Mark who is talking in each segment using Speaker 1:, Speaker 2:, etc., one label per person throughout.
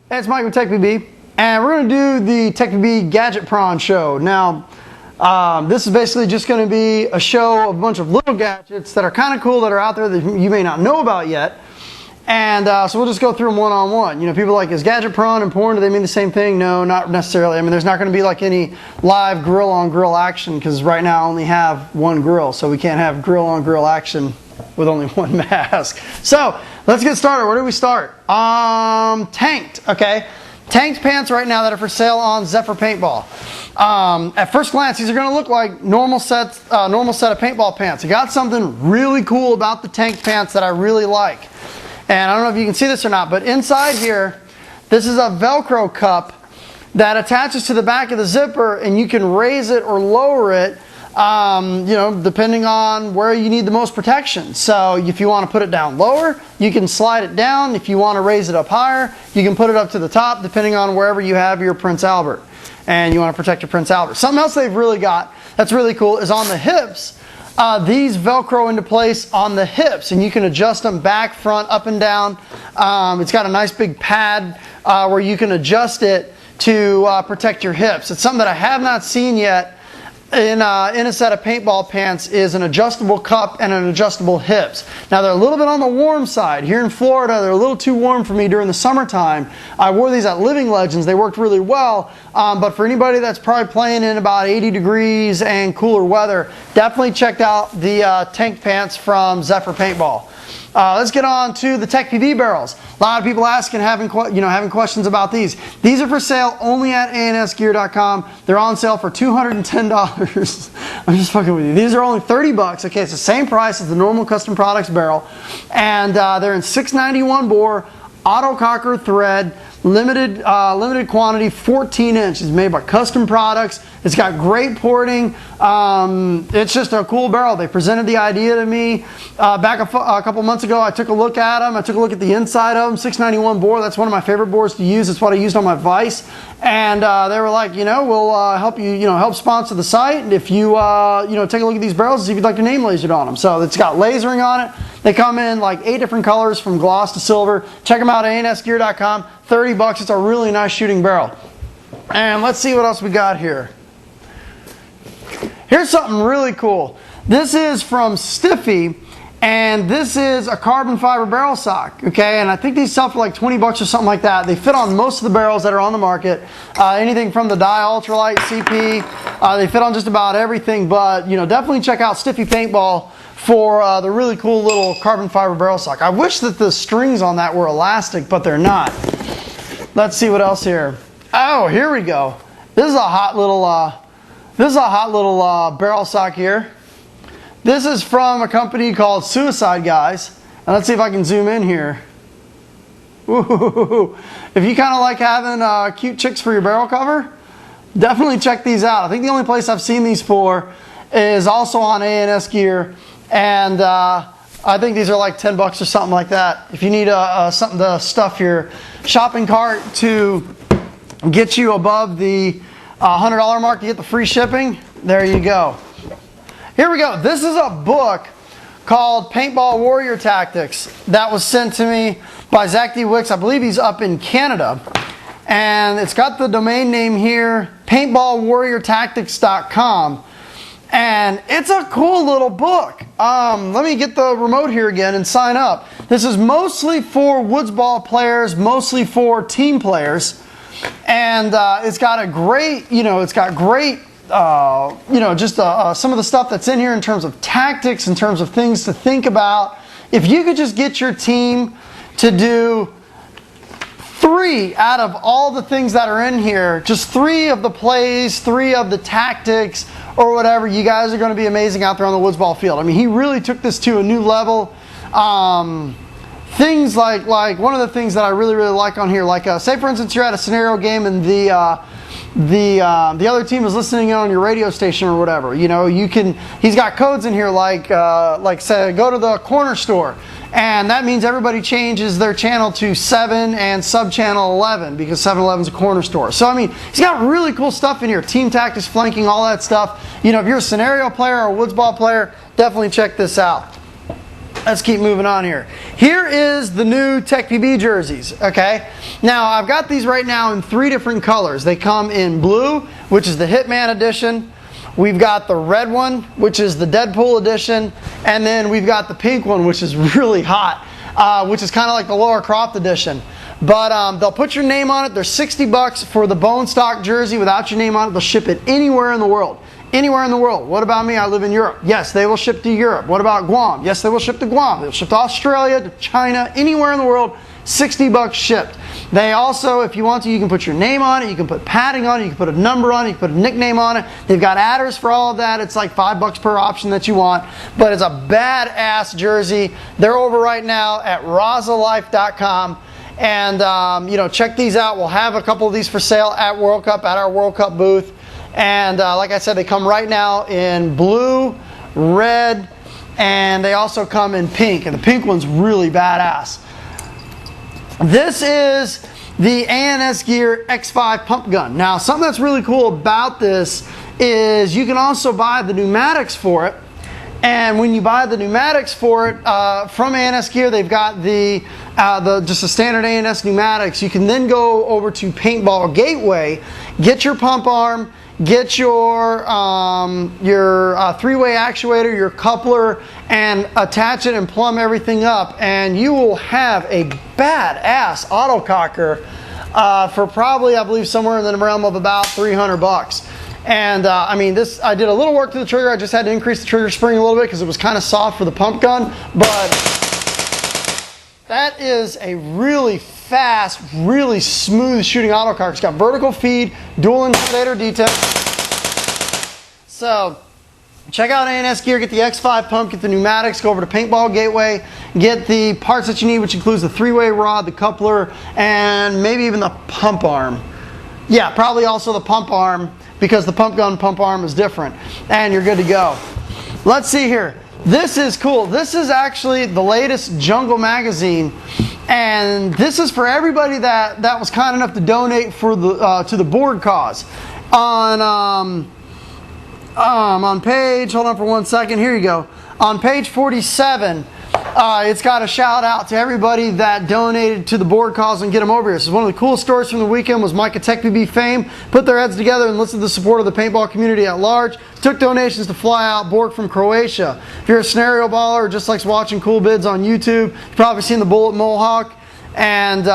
Speaker 1: Hey, it's Mike with TechPB, and we're going to do the TechPB Gadget Pron show. Now, this is basically just going to be a show of a bunch of little gadgets that are kind of cool that are out there that you may not know about yet. And so we'll just go through them one-on-one. You know, people are like, is Gadget Pron and porn, do they mean the same thing? No, not necessarily. I mean, there's not going to be like any live grill-on-grill action because right now I only have one grill, so we can't have grill-on-grill action with only one mask. So let's get started. Where do we start? Tanked, okay? Tanked pants right now that are for sale on Zephyr Paintball. At first glance, these are going to look like normal set of paintball pants. I got something really cool about the tanked pants that I really like. And I don't know if you can see this or not, but inside here, this is a Velcro cup that attaches to the back of the zipper, and you can raise it or lower it, you know, depending on where you need the most protection. So if you want to put it down lower, you can slide it down. If you want to raise it up higher, you can put it up to the top, depending on wherever you have your Prince Albert. And you want to protect your Prince Albert. Something else they've really got that's really cool is on the hips. These Velcro into place on the hips, and you can adjust them back, front, up and down. It's got a nice big pad where you can adjust it to protect your hips. It's something that I have not seen yet in a set of paintball pants is an adjustable cup and an adjustable hips. Now they're a little bit on the warm side. Here in Florida, they're a little too warm for me during the summertime. I wore these at Living Legends. They worked really well. But for anybody that's probably playing in about 80 degrees and cooler weather, definitely check out the tank pants from Zephyr Paintball. Let's get on to the TechPB barrels. A lot of people asking, having questions about these. These are for sale only at ansgear.com. They're on sale for $210. I'm just fucking with you. These are only 30 bucks. Okay, it's the same price as the normal custom products barrel, and they're in 691 bore, Autococker thread, limited quantity, 14 inches, made by custom products. It's got great porting. It's just a cool barrel. They presented the idea to me back a couple months ago. I took a look at them. I took a look at the inside of them. 691 bore. That's one of my favorite bores to use. It's what I used on my Vice. And they were like, we'll help you, help sponsor the site. And if you, take a look at these barrels and see if you'd like your name lasered on them. So it's got lasering on it. They come in like 8 different colors from gloss to silver. Check them out at ansgear.com. 30 bucks. It's a really nice shooting barrel. And let's see what else we got here. Here's something really cool. This is from Stiffy, and this is a carbon fiber barrel sock, okay? And I think these sell for like 20 bucks or something like that. They fit on most of the barrels that are on the market. Anything from the Dye Ultralight CP. They fit on just about everything, but definitely check out Stiffy Paintball for the really cool little carbon fiber barrel sock. I wish that the strings on that were elastic, but they're not. Let's see what else here. Oh, here we go. This is a hot little barrel sock here. This is from a company called Suicide Guys. And let's see if I can zoom in here. Ooh. If you kind of like having cute chicks for your barrel cover, definitely check these out. I think the only place I've seen these for is also on A&S Gear. And I think these are like 10 bucks or something like that. If you need something to stuff your shopping cart to get you above the $100 mark to get the free shipping, there you go. Here we go. This is a book called Paintball Warrior Tactics that was sent to me by Zach D. Wicks. I believe he's up in Canada. And it's got the domain name here, paintballwarriortactics.com. And it's a cool little book. Let me get the remote here again and sign up. This is mostly for woods ball players, mostly for team players. And it's got a great, some of the stuff that's in here in terms of tactics, in terms of things to think about. If you could just get your team to do 3 out of all the things that are in here, just 3 of the plays, 3 of the tactics, or whatever, you guys are going to be amazing out there on the woods ball field. I mean, he really took this to a new level. Things like one of the things that I really like on here, like say for instance you're at a scenario game and the other team is listening in on your radio station or whatever. He's got codes in here like say go to the corner store, and that means everybody changes their channel to 7 and sub channel 11 because 7-Eleven is a corner store. So I mean, he's got really cool stuff in here, team tactics, flanking, all that stuff. If you're a scenario player or a woods ball player, definitely check this out. Let's keep moving on here. Here is the new TechPB jerseys, okay? Now, I've got these right now in 3 different colors. They come in blue, which is the Hitman edition. We've got the red one, which is the Deadpool edition. And then we've got the pink one, which is really hot, which is kind of like the Lara Croft edition. But they'll put your name on it. They're $60 for the bone stock jersey without your name on it. They'll ship it anywhere in the world. Anywhere in the world. What about me? I live in Europe. Yes, they will ship to Europe. What about Guam? Yes, they will ship to Guam. They'll ship to Australia, to China, anywhere in the world. $60 shipped. They also, if you want to, you can put your name on it. You can put padding on it. You can put a number on it. You can put a nickname on it. They've got adders for all of that. It's like $5 per option that you want. But it's a badass jersey. They're over right now at razalife.com. And, you know, check these out. We'll have a couple of these for sale at World Cup, at our World Cup booth. And like I said, they come right now in blue, red, and they also come in pink. And the pink one's really badass. This is the A&S Gear X5 pump gun. Now, something that's really cool about this is you can also buy the pneumatics for it. And when you buy the pneumatics for it from A&S Gear, they've got just the standard A&S pneumatics. You can then go over to Paintball Gateway, get your pump arm, get your 3-way actuator, your coupler, and attach it and plumb everything up, and you will have a badass autococker for probably, I believe, somewhere in the realm of about $300. And I mean, this, I did a little work to the trigger. I just had to increase the trigger spring a little bit because it was kind of soft for the pump gun. But that is a really fast, really smooth shooting autococker. It's got vertical feed, dual intimidator detail. So check out A&S Gear, get the X5 pump, get the pneumatics, go over to Paintball Gateway, get the parts that you need, which includes the 3-way rod, the coupler, and maybe even the pump arm. Yeah, probably also the pump arm, because the pump gun pump arm is different, and you're good to go. Let's see here. This is cool. This is actually the latest Jungle magazine, and this is for everybody that was kind enough to donate for the to the board cause. On page, hold on for 1 second, here you go. On page 47, it's got a shout out to everybody that donated to the board cause and get them over here. This is one of the coolest stories from the weekend. Was Mike at TechPB fame put their heads together and listened to the support of the paintball community at large. Took donations to fly out Borg from Croatia. If you're a scenario baller or just likes watching cool bids on YouTube, you've probably seen the Bullet Mohawk. And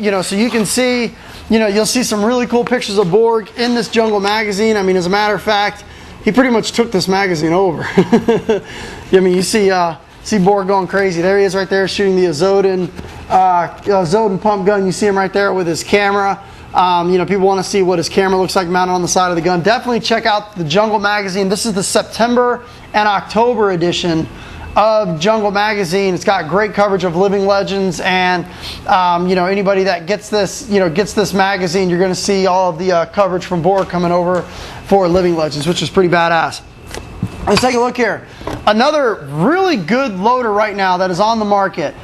Speaker 1: you know, so you can see, you know, you'll see some really cool pictures of Borg in this Jungle magazine. I mean, as a matter of fact, he pretty much took this magazine over. I mean, you see Borg going crazy. There he is right there shooting the Zodin pump gun. You see him right there with his camera. You know, people want to see what his camera looks like mounted on the side of the gun. Definitely check out the Jungle magazine. This is the September and October edition of Jungle magazine. It's got great coverage of living legends, and you know, anybody that gets this magazine, you're going to see all of the coverage from Borg coming over for living legends, which is pretty badass. Let's take a look here. Another really good loader right now that is on the market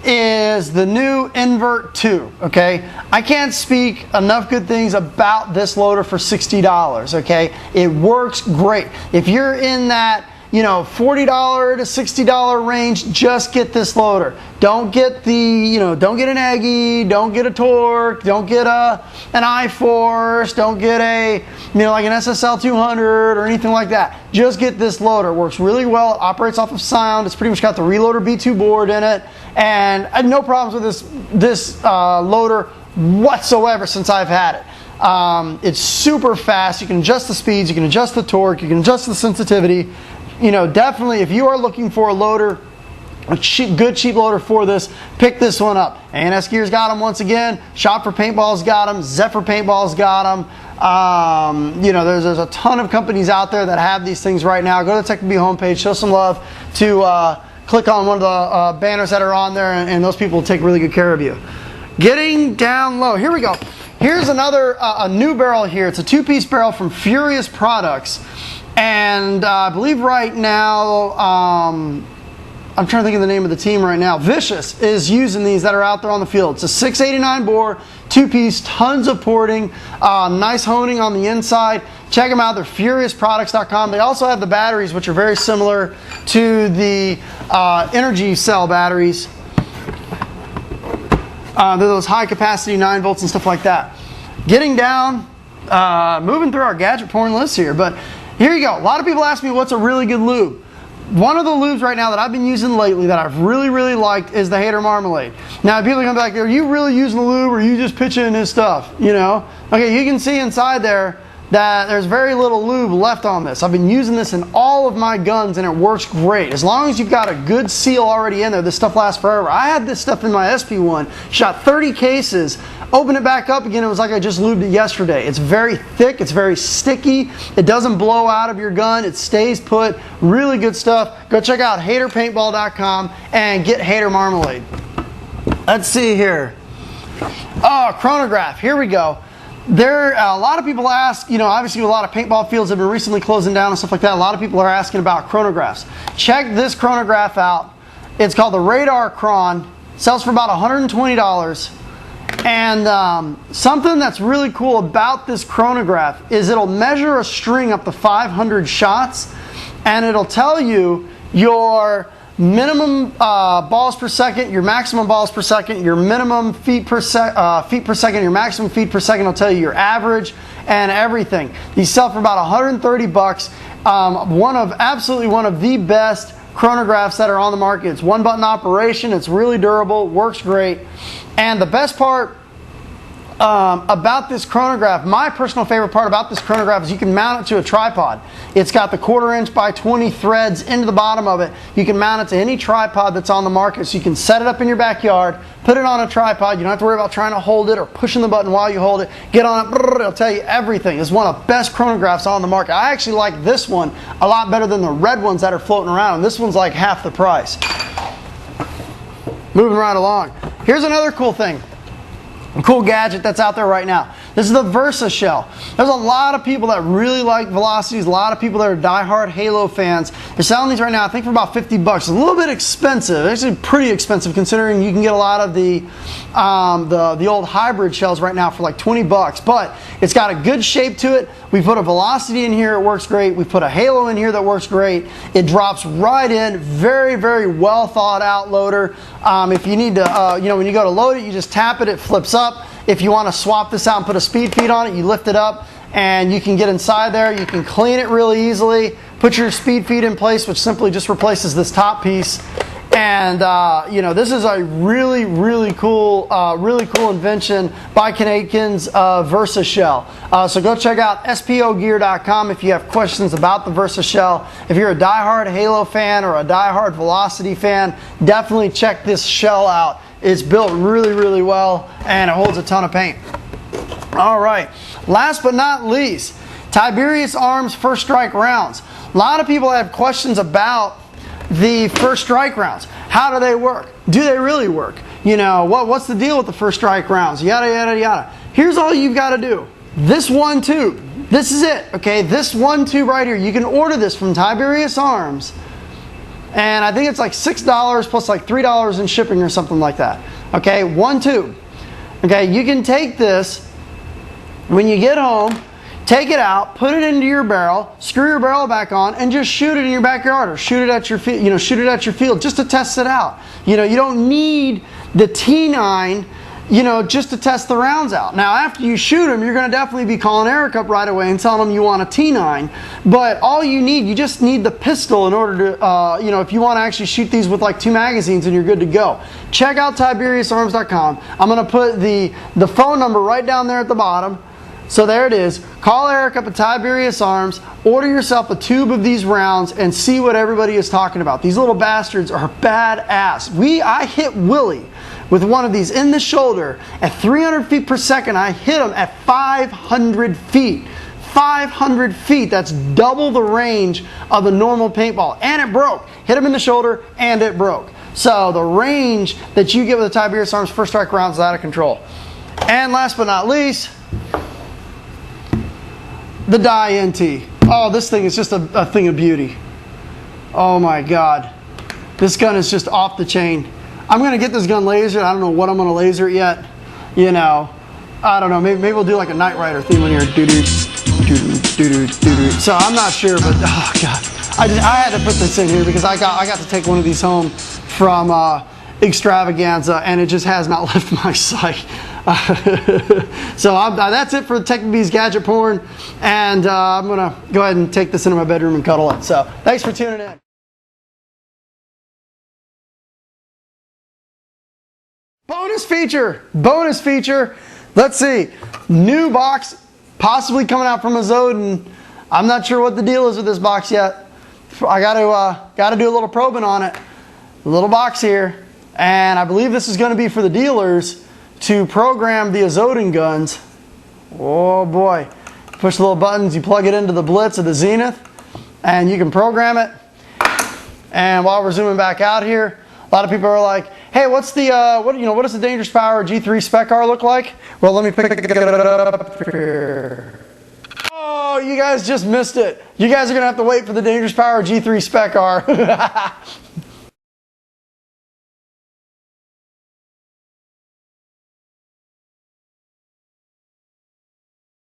Speaker 1: is the new Invert 2, okay? I can't speak enough good things about this loader for $60, okay? It works great. If you're in that, you know, $40 to $60 range, just get this loader. Don't get the, you know, don't get an Aggie, don't get a Torque, don't get an iForce, don't get a, you know, like an SSL 200 or anything like that. Just get this loader. It works really well. It operates off of sound. It's pretty much got the Reloader B2 board in it, and I had no problems with this loader whatsoever since I've had it. It's super fast. You can adjust the speeds, you can adjust the torque, you can adjust the sensitivity. You know, definitely, if you are looking for a loader, a good cheap loader for this, pick this one up. A&S Gear's got them once again. Shop for Paintball's got them. Zephyr Paintball's got them. You know, there's a ton of companies out there that have these things right now. Go to the TechPB homepage, show some love to click on one of the banners that are on there, and those people will take really good care of you. Getting down low. Here we go. Here's another a new barrel here. It's a 2-piece barrel from Furious Products. And I believe right now, I'm trying to think of the name of the team right now. Vicious is using these that are out there on the field. It's a 689 bore, 2-piece, tons of porting, nice honing on the inside. Check them out. They're furiousproducts.com. They also have the batteries, which are very similar to the energy cell batteries. They're those high capacity 9 volts and stuff like that. Getting down, moving through our gadget porn list here, but here you go. A lot of people ask me what's a really good lube. One of the lubes right now that I've been using lately that I've really liked is the Hater Marmalade. Now people are going to be like, are you really using the lube or are you just pitching in his stuff? You know? Okay, you can see inside there that there's very little lube left on this. I've been using this in all of my guns and it works great. As long as you've got a good seal already in there, this stuff lasts forever. I had this stuff in my SP1, shot 30 cases, opened it back up again, it was like I just lubed it yesterday. It's very thick, it's very sticky, it doesn't blow out of your gun, it stays put, really good stuff. Go check out haterpaintball.com and get Hater Marmalade. Let's see here. Oh, chronograph, here we go. A lot of people ask, you know, obviously a lot of paintball fields have been recently closing down and stuff like that. A lot of people are asking about chronographs. Check this chronograph out. It's called the RADARChron. Sells for about $120. And something that's really cool about this chronograph is it'll measure a string up to 500 shots, and it'll tell you your minimum balls per second, your maximum balls per second, your minimum feet per second, your maximum feet per second. Will tell you your average and everything. These sell for about 130 bucks. Absolutely one of the best chronographs that are on the market. It's one button operation. It's really durable, works great. And the best part about this chronograph, my personal favorite part about this chronograph is you can mount it to a tripod. It's got the 1/4 inch by 20 threads into the bottom of it. You can mount it to any tripod that's on the market, so you can set it up in your backyard, put it on a tripod. You don't have to worry about trying to hold it or pushing the button while you hold it. Get on it, it'll tell you everything. It's one of the best chronographs on the market. I actually like this one a lot better than the red ones that are floating around, and this one's like half the price. Moving right along. Here's another cool thing. A cool gadget that's out there right now. This is the Versa shell. There's a lot of people that really like velocities, a lot of people that are diehard Halo fans. They're selling these right now, I think, for about 50 bucks. It's a little bit expensive, actually pretty expensive, considering you can get a lot of the old hybrid shells right now for like 20 bucks. But it's got a good shape to it. We put a velocity in here, it works great. We put a Halo in here that works great. It drops right in, very well thought out loader. If you need to, when you go to load it, you just tap it, it flips up. If you want to swap this out and put a speed feed on it, you lift it up and you can get inside there. You can clean it really easily. Put your speed feed in place, which simply just replaces this top piece. And this is a really cool invention by Canadians, Versa shell. So go check out spogear.com if you have questions about the Versa shell. If you're a diehard Halo fan or a diehard Velocity fan, definitely check this shell out. It's built really well, and it holds a ton of paint. All right, last but not least, Tiberius Arms First Strike rounds. A lot of people have questions about the First Strike rounds. How do they work? Do they really work? You know, what's the deal with the First Strike rounds? Yada. Here's all you've got to do. This one tube. This is it, okay? This one tube right here. You can order this from Tiberius Arms. And I think it's like $6 plus like $3 in shipping or something like that. Okay, one tube. Okay, you can take this when you get home, take it out, put it into your barrel, screw your barrel back on, and just shoot it in your backyard or shoot it at your field. Shoot it at your field just to test it out. You don't need the T9. Just to test the rounds out. Now, after you shoot them, you're going to definitely be calling Eric up right away and telling him you want a T9. But all you just need the pistol in order to, if you want to actually shoot these with like 2 magazines, and you're good to go. Check out TiberiusArms.com. I'm going to put the phone number right down there at the bottom. So there it is. Call Eric up at Tiberius Arms, order yourself a tube of these rounds, and see what everybody is talking about. These little bastards are badass. I hit Willie with one of these in the shoulder at 300 feet per second. I hit him at 500 feet. 500 feet, that's double the range of a normal paintball. And it broke. Hit him in the shoulder and it broke. So the range that you get with the Tiberius Arms First Strike rounds is out of control. And last but not least, the Dye NT. Oh, this thing is just a thing of beauty. Oh my God. This gun is just off the chain. I'm gonna get this gun lasered. I don't know what I'm gonna laser it yet. You know, I don't know. Maybe we'll do like a Knight Rider theme in here. So I'm not sure, but oh god, I had to put this in here because I got to take one of these home from Extravaganza, and it just has not left my sight. So that's it for TechPB's gadget porn, and I'm gonna go ahead and take this into my bedroom and cuddle it. So thanks for tuning in. Bonus feature. Let's see, new box possibly coming out from Azoden. I'm not sure what the deal is with this box yet. I got to do a little probing on it. A little box here, and I believe this is going to be for the dealers to program the Azoden guns. Oh boy, push the little buttons, you plug it into the Blitz or the Zenith, and you can program it. And while we're zooming back out here, a lot of people are like, hey, what's the what does the Dangerous Power G3 Spec R look like? Well, let me pick it up here. Oh, you guys just missed it. You guys are gonna have to wait for the Dangerous Power G3 Spec R.